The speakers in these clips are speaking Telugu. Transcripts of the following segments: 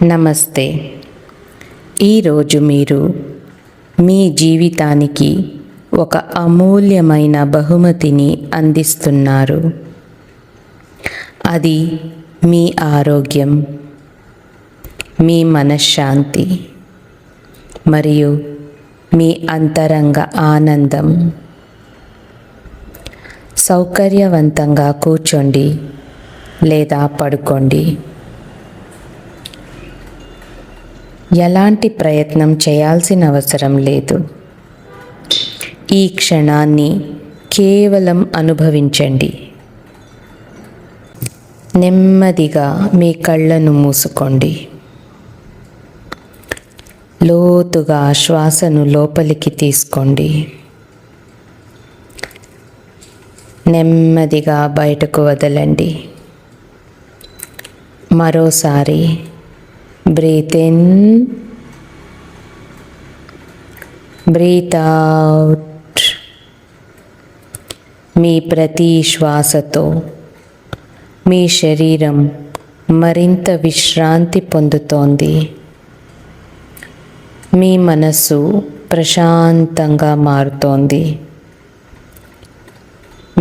నమస్తే. ఈరోజు మీరు మీ జీవితానికి ఒక అమూల్యమైన బహుమతిని అందిస్తున్నారు. అది మీ ఆరోగ్యం, మీ మనశ్శాంతి మరియు మీ అంతరంగ ఆనందం. సౌకర్యవంతంగా కూర్చోండి లేదా పడుకోండి. ఎలాంటి ప్రయత్నం చేయాల్సిన అవసరం లేదు. ఈ క్షణాన్ని కేవలం అనుభవించండి. నెమ్మదిగా మీ కళ్ళను మూసుకోండి. లోతుగా శ్వాసను లోపలికి తీసుకోండి. నెమ్మదిగా బయటకు వదలండి. మరోసారి బ్రీత్ ఇన్, బ్రీత్ అవుట్. మీ ప్రతి శ్వాసతో మీ శరీరం మరింత విశ్రాంతి పొందుతోంది. మీ మనస్సు ప్రశాంతంగా మారుతోంది.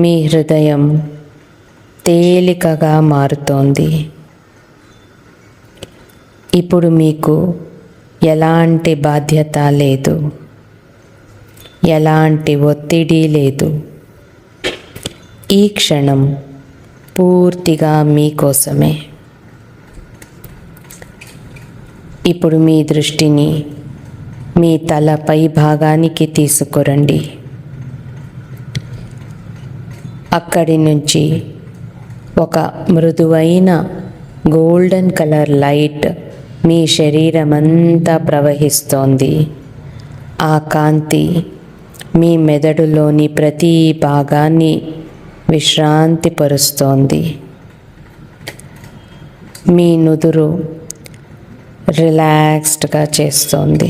మీ హృదయం తేలికగా మారుతోంది. ఇప్పుడు మీకు ఎలాంటి బాధ్యత లేదు, ఎలాంటి ఒత్తిడి లేదు. ఈ క్షణం పూర్తిగా మీకోసమే. ఇప్పుడు మీ దృష్టిని మీ తల పై భాగానికి తీసుకురండి. అక్కడి నుంచి ఒక మృదువైన గోల్డెన్ కలర్ లైట్ మీ శరీరమంతా ప్రవహిస్తోంది. ఆ కాంతి మీ మెదడులోని ప్రతి భాగాన్ని విశ్రాంతిపరుస్తోంది. మీ నుదురు రిలాక్స్డ్గా చేస్తోంది.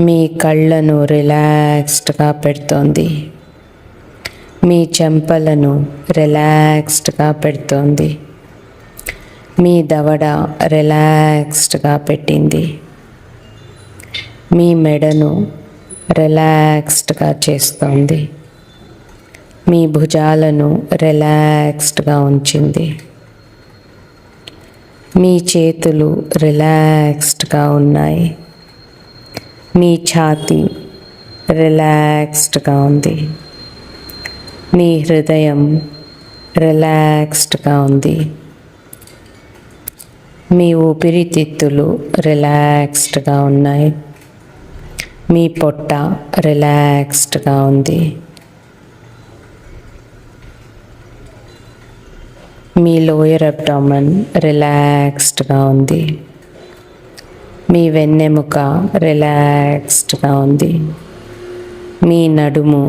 మీ కళ్ళను రిలాక్స్డ్గా పెడుతోంది. మీ చెంపలను రిలాక్స్డ్గా పెడుతోంది. మీ దవడ రిలాక్స్డ్గా పెట్టింది. మీ మెడను రిలాక్స్డ్గా చేస్తోంది. మీ భుజాలను రిలాక్స్డ్గా ఉంచింది. మీ చేతులు రిలాక్స్డ్గా ఉన్నాయి. మీ ఛాతీ రిలాక్స్డ్గా ఉంది. మీ హృదయం రిలాక్స్డ్గా ఉంది. మీ ఊపిరితిత్తులు రిలాక్స్డ్గా ఉన్నాయి. మీ పొట్ట రిలాక్స్డ్గా ఉంది. మీ లోయర్ అబ్డామన్ రిలాక్స్డ్గా ఉంది. మీ వెన్నెముక రిలాక్స్డ్గా ఉంది. మీ నడుము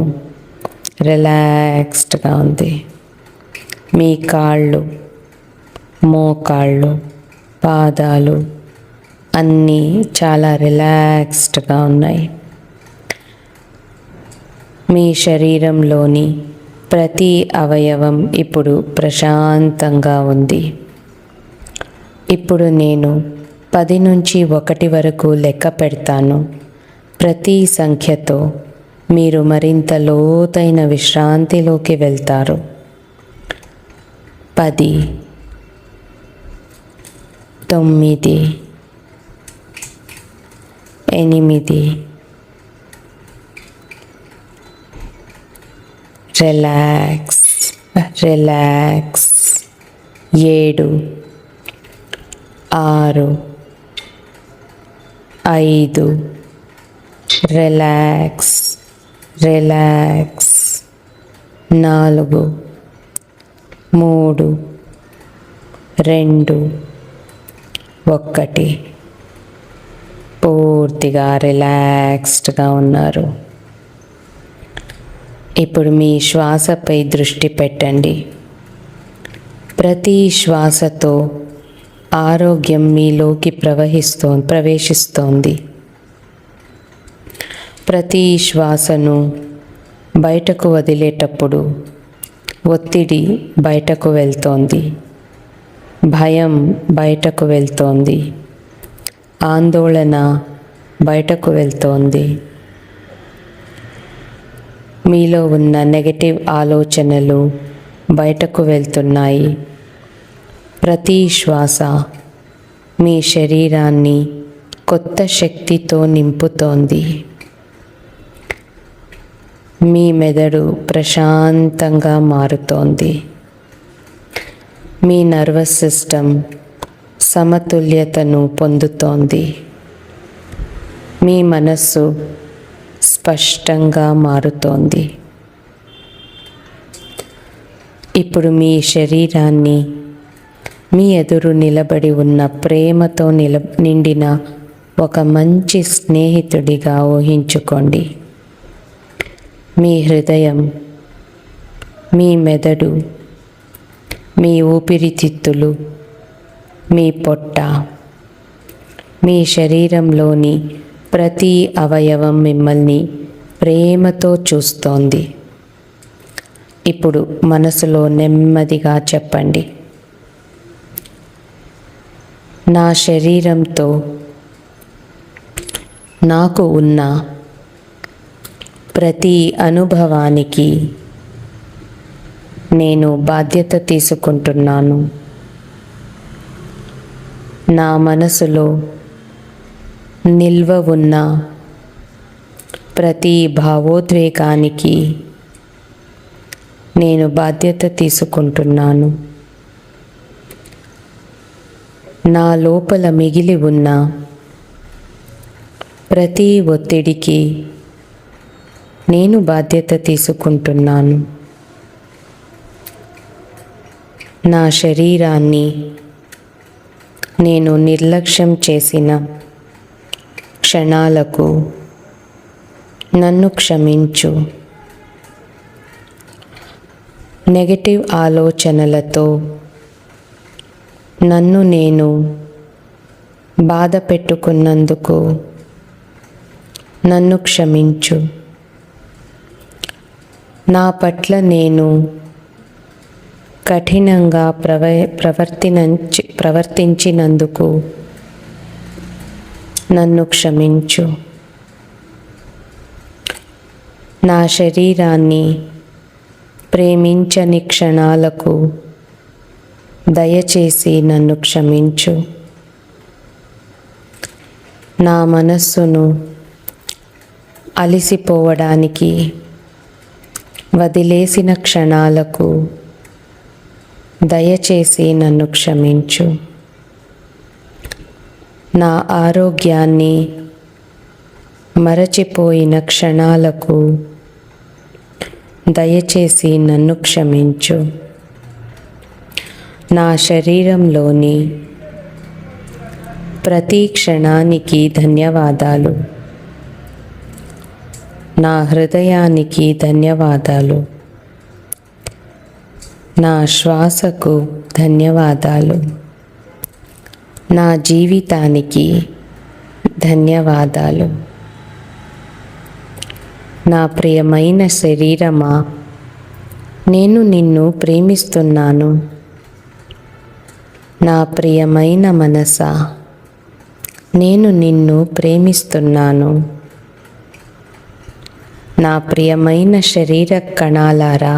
రిలాక్స్డ్గా ఉంది. మీ కాళ్ళు, మోకాళ్ళు, పాదాలు అన్నీ చాలా రిలాక్స్డ్గా ఉన్నాయి. మీ శరీరంలోని ప్రతి అవయవం ఇప్పుడు ప్రశాంతంగా ఉంది. ఇప్పుడు నేను 10 నుంచి 1 వరకు లెక్క పెడతాను. ప్రతి సంఖ్యతో మీరు మరింత లోతైన విశ్రాంతిలోకి వెళ్తారు. 10, 9, 8, రిలాక్స్ రిలాక్స్, 7, 6, 5, రిలాక్స్ రిలాక్స్, 4, 3, 2, 1. పూర్తిగా రిలాక్స్డ్గా ఉన్నారు. ఇప్పుడు మీ శ్వాసపై దృష్టి పెట్టండి. ప్రతి శ్వాసతో ఆరోగ్యం మీలోకి ప్రవేశిస్తోంది. ప్రతి శ్వాసను బయటకు వదిలేటప్పుడు ఒత్తిడి బయటకు వెళ్తోంది. భయం బయటకు వెళ్తోంది, ఆందోళన బయటకు వెళ్తోంది. మీలో ఉన్న నెగటివ్ ఆలోచనలు బయటకు వెళ్తున్నాయి. ప్రతి శ్వాస మీ శరీరాన్ని కొత్త శక్తితో నింపుతోంది. మీ మెదడు ప్రశాంతంగా మారుతోంది. మీ నర్వస్ సిస్టమ్ సమతుల్యతను పొందుతోంది. మీ మనస్సు స్పష్టంగా మారుతోంది. ఇప్పుడు మీ శరీరాన్ని మీ ఎదురు నిలబడి ఉన్న ప్రేమతో నిండిన ఒక మంచి స్నేహితుడిగా ఊహించుకోండి. మీ హృదయం, మీ మెదడు, మీ ఊపిరితిత్తులు, మీ పొట్ట, మీ శరీరంలోని ప్రతి అవయవం మిమ్మల్ని ప్రేమతో చూస్తోంది. ఇప్పుడు మనసులో నెమ్మదిగా చెప్పండి, నా శరీరంతో నాకు ఉన్న ప్రతి అనుభవానికి నేను బాధ్యత తీసుకుంటున్నాను. నా మనసులో నిల్వ ఉన్న ప్రతి భావోద్వేగానికి నేను బాధ్యత తీసుకుంటున్నాను. నా లోపల మిగిలి ఉన్న ప్రతి ఒత్తిడికి నేను బాధ్యత తీసుకుంటున్నాను. నా శరీరాన్ని నేను నిర్లక్ష్యం చేసిన క్షణాలకు నన్ను క్షమించు. నెగటివ్ ఆలోచనలతో నన్ను నేను బాధ పెట్టుకున్నందుకు నన్ను క్షమించు. నా పట్ల నేను కఠినంగా ప్రవర్తించినందుకు నన్ను క్షమించు. నా శరీరాన్ని ప్రేమించని క్షణాలకు దయచేసి నన్ను క్షమించు. నా మనస్సును అలసిపోవడానికి వదిలేసిన క్షణాలకు దయచేసి నన్ను క్షమించు. నా ఆరోగ్యాన్ని మరచిపోయిన క్షణాలకు దయచేసి నన్ను క్షమించు. నా శరీరంలోని ప్రతి క్షణానికి ధన్యవాదాలు. నా హృదయానికి ధన్యవాదాలు. నా శ్వాసకు ధన్యవాదాలు. నా జీవితానికి ధన్యవాదాలు. నా ప్రియమైన శరీరమా, నేను నిన్ను ప్రేమిస్తున్నాను. నా ప్రియమైన మనసా, నేను నిన్ను ప్రేమిస్తున్నాను. నా ప్రియమైన శరీర కణాలారా,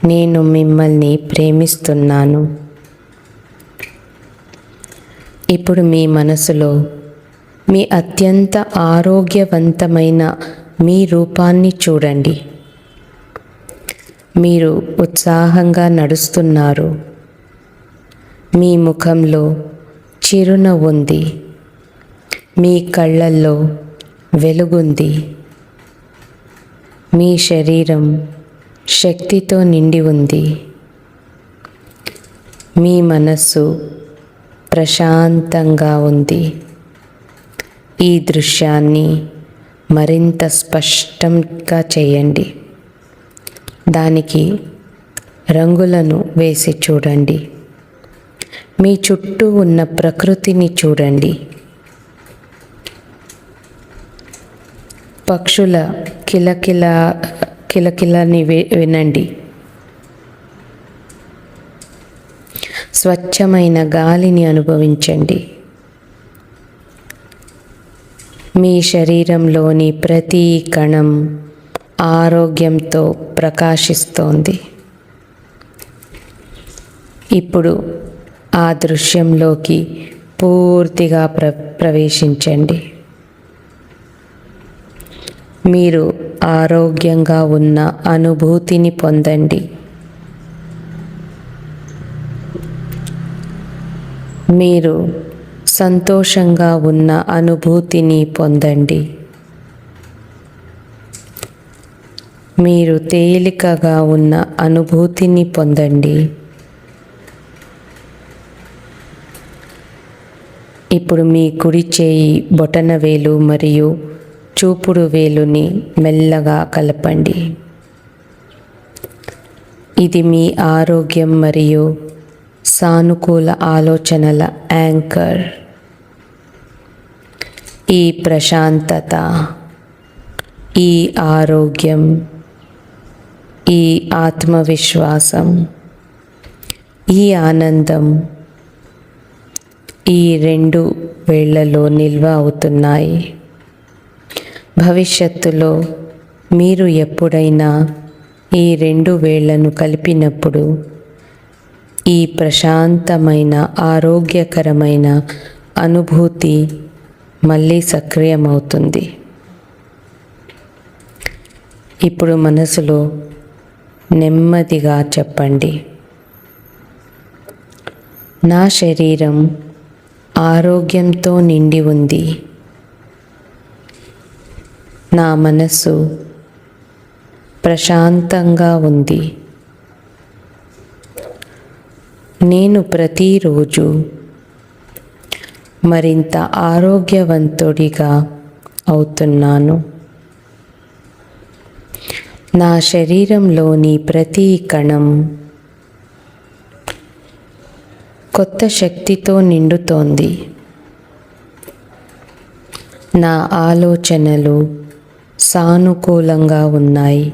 నేను మిమ్మల్ని ప్రేమిస్తున్నాను. ఇప్పుడు మీ మనసులో మీ అత్యంత ఆరోగ్యవంతమైన మీ రూపాన్ని చూడండి. మీరు ఉత్సాహంగా నడుస్తున్నారు. మీ ముఖంలో చిరునవ్వు ఉంది. మీ కళ్ళల్లో వెలుగుంది. మీ శరీరం శక్తితో నిండి ఉంది. మీ మనస్సు ప్రశాంతంగా ఉంది. ఈ దృశ్యాన్ని మరింత స్పష్టంగా చేయండి. దానికి రంగులను వేసి చూడండి. మీ చుట్టూ ఉన్న ప్రకృతిని చూడండి. పక్షుల కిలకిలని వినండి. స్వచ్ఛమైన గాలిని అనుభవించండి. మీ శరీరంలోని ప్రతి కణం ఆరోగ్యంతో ప్రకాశిస్తోంది. ఇప్పుడు ఆ దృశ్యంలోకి పూర్తిగా ప్రవేశించండి. మీరు ఆరోగ్యంగా ఉన్న అనుభూతిని పొందండి. మీరు సంతోషంగా ఉన్న అనుభూతిని పొందండి. మీరు తేలికగా ఉన్న అనుభూతిని పొందండి. ఇప్పుడు మీ కుడి చేయి బొటనవేలు మరియు చూపుడు వేలుని మెల్లగా కలపండి. ఇది మీ ఆరోగ్యం మరియు సానుకూల ఆలోచనల యాంకర్. ఈ ప్రశాంతత, ఈ ఆరోగ్యం, ఈ ఆత్మవిశ్వాసం, ఈ ఆనందం ఈ రెండు వేళ్లలో నిల్వ అవుతున్నాయి. భవిష్యత్తులో మీరు ఎప్పుడైనా ఈ రెండు వేళ్లను కలిపినప్పుడు ఈ ప్రశాంతమైన ఆరోగ్యకరమైన అనుభూతి మళ్ళీ సక్రియమవుతుంది. ఇప్పుడు మనసులో నెమ్మదిగా చెప్పండి, నా శరీరం ఆరోగ్యంతో నిండి ఉంది. నా మనసు ప్రశాంతంగా ఉంది. నేను ప్రతిరోజు మరింత ఆరోగ్యవంతుడిగా అవుతున్నాను. నా శరీరంలోని ప్రతి కణం కొత్త శక్తితో నిండుతోంది. నా ఆలోచనలు సానుకూలంగా ఉన్నాయి.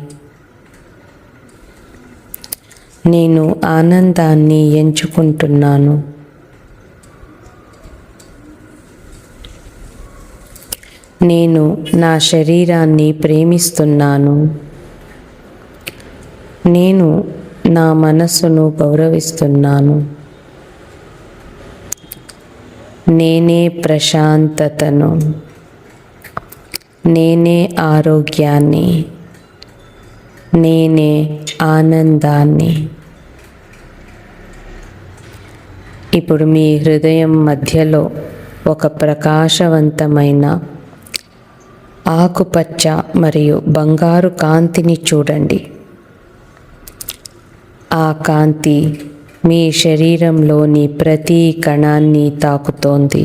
నేను ఆనందాన్ని ఎంచుకుంటున్నాను. నేను నా శరీరాన్ని ప్రేమిస్తున్నాను. నేను నా మనస్సును గౌరవిస్తున్నాను. నేనే ప్రశాంతతను, నేనే ఆరోగ్యాన్ని, నేనే ఆనందాన్ని. ఇప్పుడు మీ హృదయం మధ్యలో ఒక ప్రకాశవంతమైన ఆకుపచ్చ మరియు బంగారు కాంతిని చూడండి. ఆ కాంతి మీ శరీరంలోని ప్రతి కణాన్ని తాకుతోంది.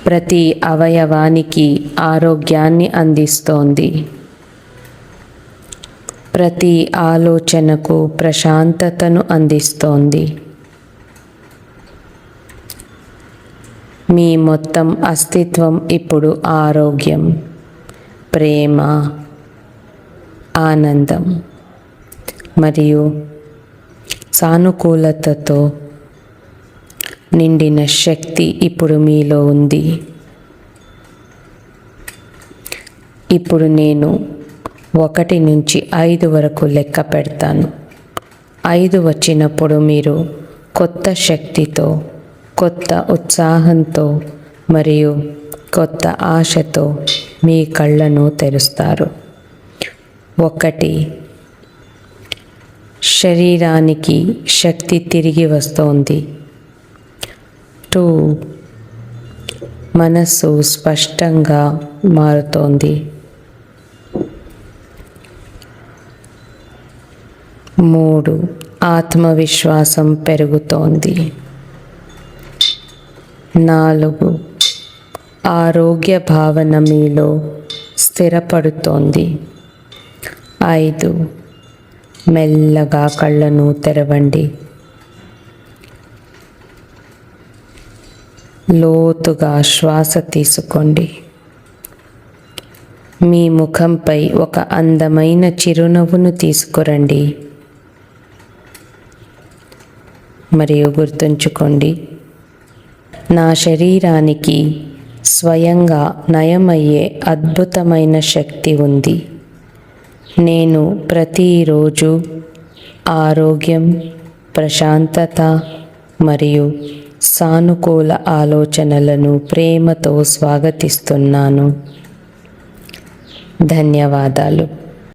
ప్రతి అవయవానికి ఆరోగ్యాన్ని అందిస్తోంది. ప్రతి ఆలోచనకు ప్రశాంతతను అందిస్తోంది. మీ మొత్తం అస్తిత్వం ఇప్పుడు ఆరోగ్యం, ప్రేమ, ఆనందం మరియు సానుకూలతతో నిండిన శక్తి ఇప్పుడు మీలో ఉంది. ఇప్పుడు నేను 1 నుంచి 5 వరకు లెక్క పెడతాను. 5 వచ్చినప్పుడు మీరు కొత్త శక్తితో, కొత్త ఉత్సాహంతో మరియు కొత్త ఆశతో మీ కళ్ళను తెరుస్తారు. 1 శరీరానికి శక్తి తిరిగి వస్తోంది. 2 మనస్సు స్పష్టంగా మారుతోంది. 3 ఆత్మవిశ్వాసం పెరుగుతోంది. 4 ఆరోగ్య భావన మీలో స్థిరపడుతోంది. 5 మెల్లగా కళ్ళను తెరవండి. లోతుగా శ్వాస తీసుకోండి. మీ ముఖంపై ఒక అందమైన చిరునవ్వును తీసుకురండి. మరియు గుర్తుంచుకోండి, నా శరీరానికి స్వయంగా నయమయ్యే అద్భుతమైన శక్తి ఉంది. నేను ప్రతిరోజు ఆరోగ్యం, ప్రశాంతత మరియు సానుకూల ఆలోచనలను ప్రేమతో స్వాగతిస్తున్నాను. ధన్యవాదాలు.